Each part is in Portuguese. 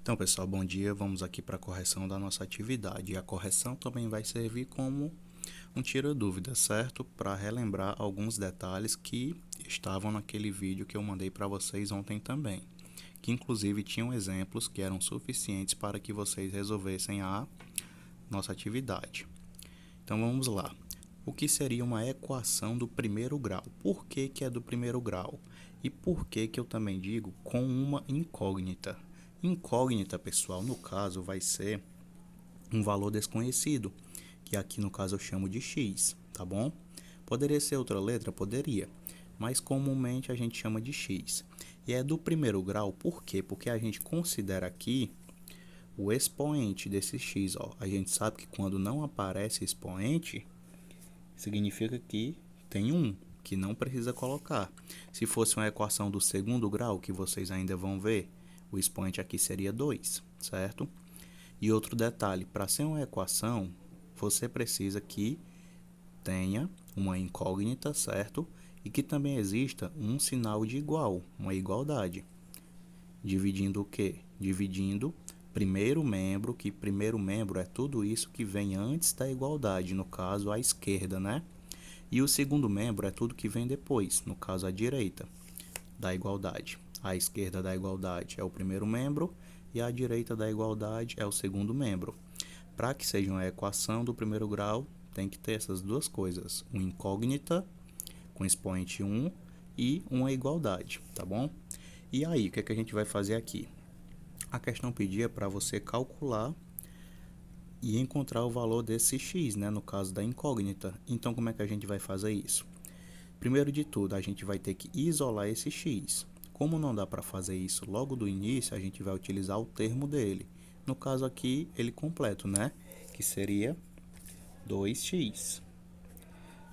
Então, pessoal, bom dia. Vamos aqui para a correção da nossa atividade. E a correção também vai servir como um tira-dúvida, certo? Para relembrar alguns detalhes que estavam naquele vídeo que eu mandei para vocês ontem também, que inclusive tinham exemplos que eram suficientes para que vocês resolvessem a nossa atividade. Então, vamos lá. O que seria uma equação do primeiro grau? Por que que é do primeiro grau? E por que que eu também digo com uma incógnita? Incógnita, pessoal, no caso vai ser um valor desconhecido, que aqui no caso eu chamo de x, tá bom? Poderia ser outra letra? Poderia, mas comumente a gente chama de x. E é do primeiro grau, por quê? Porque a gente considera aqui o expoente desse x, ó. A gente sabe que quando não aparece expoente, significa que tem um, que não precisa colocar. Se fosse uma equação do segundo grau, que vocês ainda vão ver, o expoente aqui seria 2, certo? E outro detalhe, para ser uma equação, você precisa que tenha uma incógnita, certo? E que também exista um sinal de igual, uma igualdade. Dividindo o quê? Dividindo primeiro membro, que primeiro membro é tudo isso que vem antes da igualdade, no caso à esquerda, né? E o segundo membro é tudo que vem depois, no caso à direita da igualdade. À esquerda da igualdade é o primeiro membro e à direita da igualdade é o segundo membro. Para que seja uma equação do primeiro grau, tem que ter essas duas coisas, uma incógnita com expoente 1 e uma igualdade, tá bom? E aí, o que é que a gente vai fazer aqui? A questão pedia para você calcular e encontrar o valor desse x, né, no caso da incógnita. Então, como é que a gente vai fazer isso? Primeiro de tudo, a gente vai ter que isolar esse x. Como não dá para fazer isso logo do início, a gente vai utilizar o termo dele. No caso aqui, ele completo, né? Que seria 2x.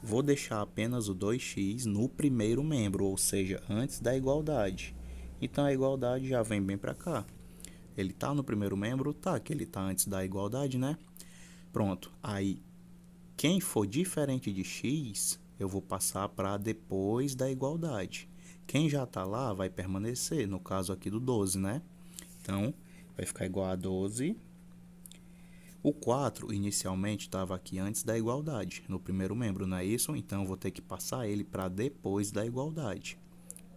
Vou deixar apenas o 2x no primeiro membro, ou seja, antes da igualdade. Então, a igualdade já vem bem para cá. Ele está no primeiro membro? Tá, que ele está antes da igualdade, né? Pronto. Aí, quem for diferente de x, eu vou passar para depois da igualdade. Quem já está lá vai permanecer, no caso aqui do 12, né? Então, vai ficar igual a 12. O 4 inicialmente estava aqui antes da igualdade, no primeiro membro, não é isso? Então, eu vou ter que passar ele para depois da igualdade,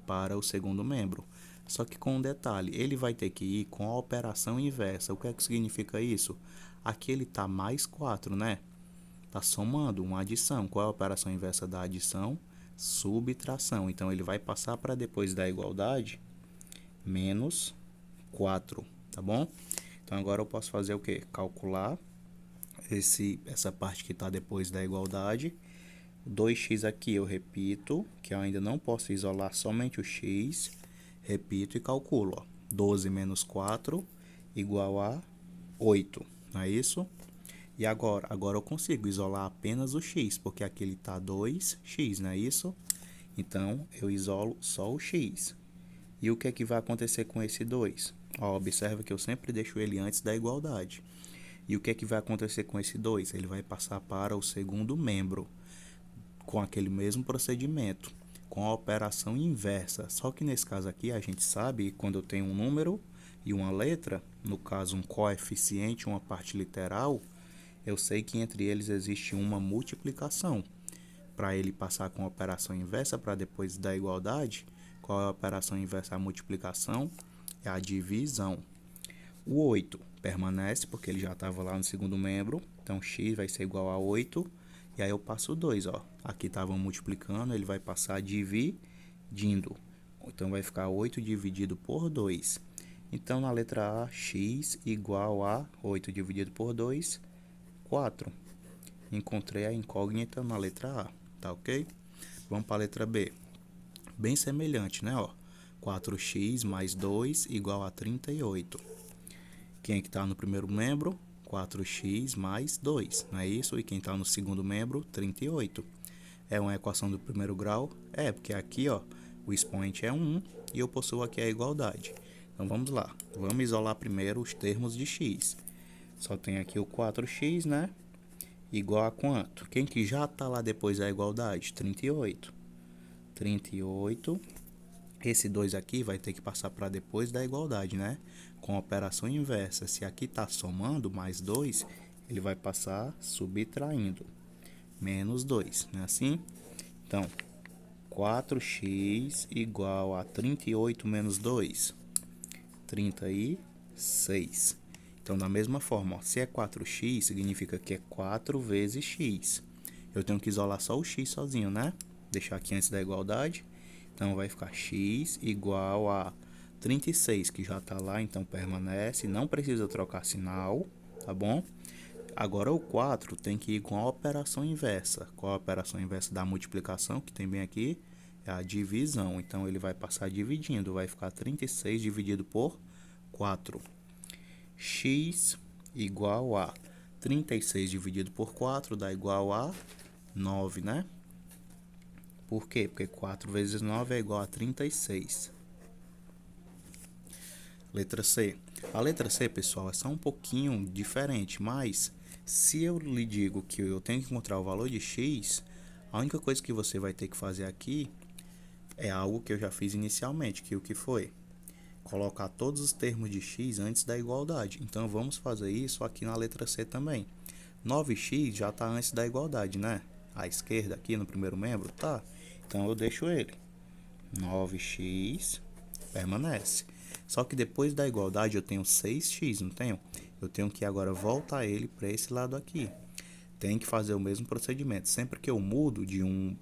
para o segundo membro. Só que com um detalhe, ele vai ter que ir com a operação inversa. O que é que significa isso? Aqui ele está mais 4, né? Está somando uma adição. Qual é a operação inversa da adição? Subtração. Então, ele vai passar para depois da igualdade, menos 4, tá bom? Então, agora eu posso fazer o quê? Calcular essa parte que está depois da igualdade. 2x aqui eu repito, que eu ainda não posso isolar somente o x. Repito e calculo, ó. 12 menos 4 igual a 8, não é isso? E agora eu consigo isolar apenas o x, porque aqui ele está 2x, não é isso? Então, eu isolo só o x. E o que é que vai acontecer com esse 2? Ó, observa que eu sempre deixo ele antes da igualdade. E o que é que vai acontecer com esse 2? Ele vai passar para o segundo membro, com aquele mesmo procedimento, com a operação inversa. Só que nesse caso aqui, a gente sabe que quando eu tenho um número e uma letra, no caso um coeficiente, uma parte literal, eu sei que entre eles existe uma multiplicação. Para ele passar com a operação inversa para depois da igualdade, qual é a operação inversa à multiplicação? É a divisão. O 8 permanece porque ele já estava lá no segundo membro, então x vai ser igual a 8, e aí eu passo o 2, ó. Aqui estava multiplicando, ele vai passar dividindo. Então vai ficar 8 dividido por 2. Então na letra A, x igual a 8 dividido por 2, 4. Encontrei a incógnita na letra A, tá ok? Vamos para a letra B. Bem semelhante, né? Ó, 4x mais 2 igual a 38. Quem é que está no primeiro membro? 4x mais 2, não é isso? E quem está no segundo membro? 38. É uma equação do primeiro grau? É, porque aqui, ó, o expoente é 1 e eu possuo aqui a igualdade. Então, vamos lá. Vamos isolar primeiro os termos de x. Só tem aqui o 4x, né? Igual a quanto? Quem que já está lá depois da igualdade? 38. 38 Esse 2 aqui vai ter que passar para depois da igualdade, né? Com a operação inversa. Se aqui está somando mais 2, ele vai passar subtraindo. Menos 2, não é assim? Então, 4x igual a 38 menos 2. 36. Então, da mesma forma, ó, se é 4x, significa que é 4 vezes x. Eu tenho que isolar só o x sozinho, né? Deixar aqui antes da igualdade. Então, vai ficar x igual a 36, que já está lá, então permanece. Não precisa trocar sinal, tá bom? Agora, o 4 tem que ir com a operação inversa. Qual a operação inversa da multiplicação, que tem bem aqui? É a divisão. Então, ele vai passar dividindo. Vai ficar 36 dividido por 4. X igual a 36 dividido por 4 dá igual a 9, né? Por quê? Porque 4 vezes 9 é igual a 36. Letra C. A letra C, pessoal, é só um pouquinho diferente, mas se eu lhe digo que eu tenho que encontrar o valor de x, a única coisa que você vai ter que fazer aqui é algo que eu já fiz inicialmente, que o que foi? Colocar todos os termos de x antes da igualdade. Então, vamos fazer isso aqui na letra C também. 9x já está antes da igualdade, né? À esquerda aqui no primeiro membro, tá? Então, eu deixo ele. 9x permanece. Só que depois da igualdade eu tenho 6x, não tenho? Eu tenho que agora voltar ele para esse lado aqui. Tem que fazer o mesmo procedimento. Sempre que eu mudo de um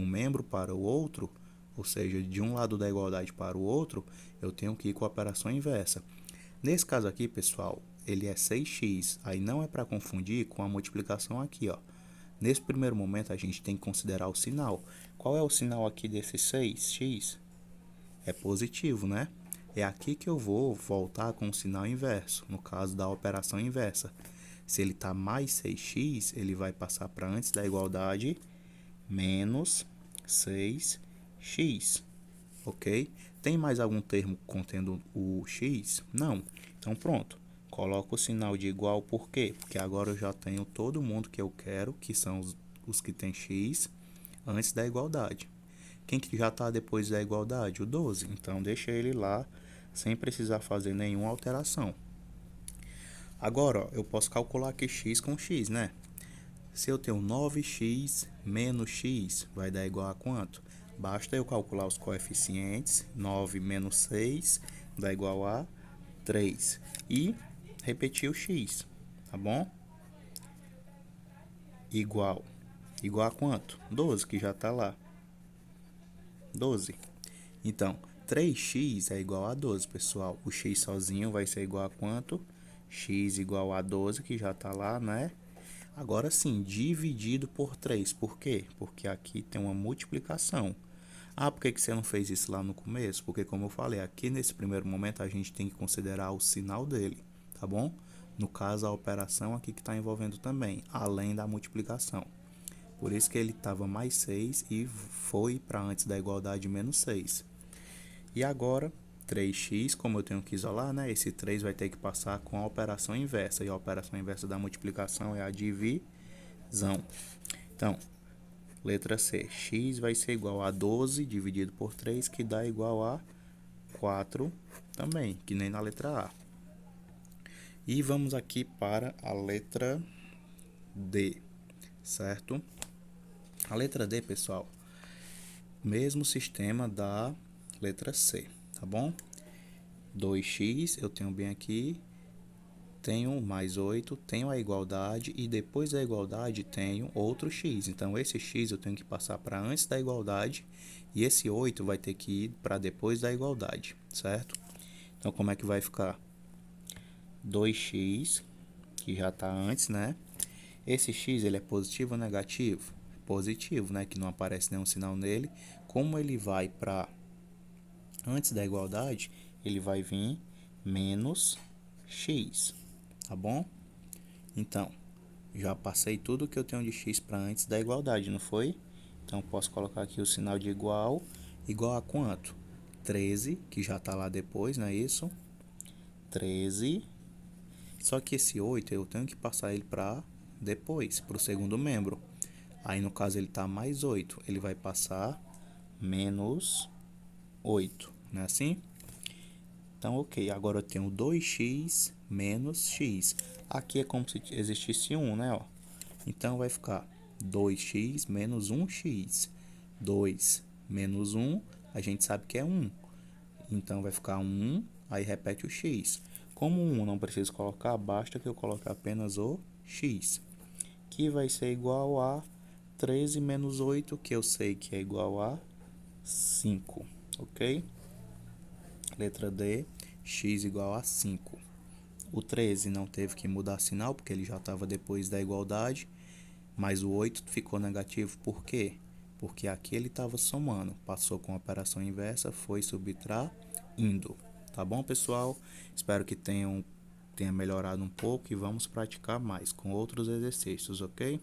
membro para o outro, ou seja, de um lado da igualdade para o outro, eu tenho que ir com a operação inversa. Nesse caso aqui, pessoal, ele é 6x, aí não é para confundir com a multiplicação aqui, ó. Nesse primeiro momento, a gente tem que considerar o sinal. Qual é o sinal aqui desse 6x? É positivo, né? É aqui que eu vou voltar com o sinal inverso, no caso da operação inversa. Se ele está mais 6x, ele vai passar para antes da igualdade, menos 6x, ok? Tem mais algum termo contendo o x? Não. Então, pronto. Coloco o sinal de igual, por quê? Porque agora eu já tenho todo mundo que eu quero, que são os que tem x, antes da igualdade. Quem que já está depois da igualdade? O 12. Então, deixa ele lá, sem precisar fazer nenhuma alteração. Agora, ó, eu posso calcular aqui x com x, né? Se eu tenho 9x menos x, vai dar igual a quanto? Basta eu calcular os coeficientes. 9 menos 6 dá igual a 3. E repetir o x, tá bom? Igual. Igual a quanto? 12, que já está lá. 12. Então, 3x é igual a 12, pessoal. O x sozinho vai ser igual a quanto? X igual a 12, que já está lá, né? Agora sim, dividido por 3. Por quê? Porque aqui tem uma multiplicação. Ah, por que você não fez isso lá no começo? Porque, como eu falei, aqui nesse primeiro momento a gente tem que considerar o sinal dele, tá bom? No caso, a operação aqui que está envolvendo também, além da multiplicação. Por isso que ele estava mais 6 e foi para antes da igualdade menos 6. E agora, 3x, como eu tenho que isolar, né? Esse 3 vai ter que passar com a operação inversa. E a operação inversa da multiplicação é a divisão. Então, letra C, x vai ser igual a 12 dividido por 3, que dá igual a 4 também, que nem na letra A. E vamos aqui para a letra D, certo? A letra D, pessoal, mesmo sistema da letra C, tá bom? 2x, eu tenho bem aqui, tenho mais 8, tenho a igualdade e depois da igualdade tenho outro x. Então, esse x eu tenho que passar para antes da igualdade e esse 8 vai ter que ir para depois da igualdade, certo? Então, como é que vai ficar? 2x, que já está antes, né? Esse x, ele é positivo ou negativo? Positivo, né? Que não aparece nenhum sinal nele. Como ele vai para antes da igualdade, ele vai vir menos x, tá bom? Então, já passei tudo que eu tenho de x para antes da igualdade, não foi? Então, posso colocar aqui o sinal de igual. Igual a quanto? 13, que já está lá depois, não é isso? 13. Só que esse 8 eu tenho que passar ele para depois, para o segundo membro. Aí, no caso, ele está mais 8. Ele vai passar menos 8, não é assim? Então, ok, agora eu tenho 2x menos x. Aqui é como se existisse 1, né? Ó. Então, vai ficar 2x menos 1x. 2 menos 1, a gente sabe que é 1. Então, vai ficar 1, aí repete o x. Como 1 não preciso colocar, basta que eu coloque apenas o x. Que vai ser igual a 13 menos 8, que eu sei que é igual a 5, ok? Letra D, x igual a 5. O 13 não teve que mudar sinal, porque ele já estava depois da igualdade, mas o 8 ficou negativo, por quê? Porque aqui ele estava somando, passou com a operação inversa, foi subtraindo. Tá bom, pessoal? Espero que tenha melhorado um pouco e vamos praticar mais com outros exercícios, ok?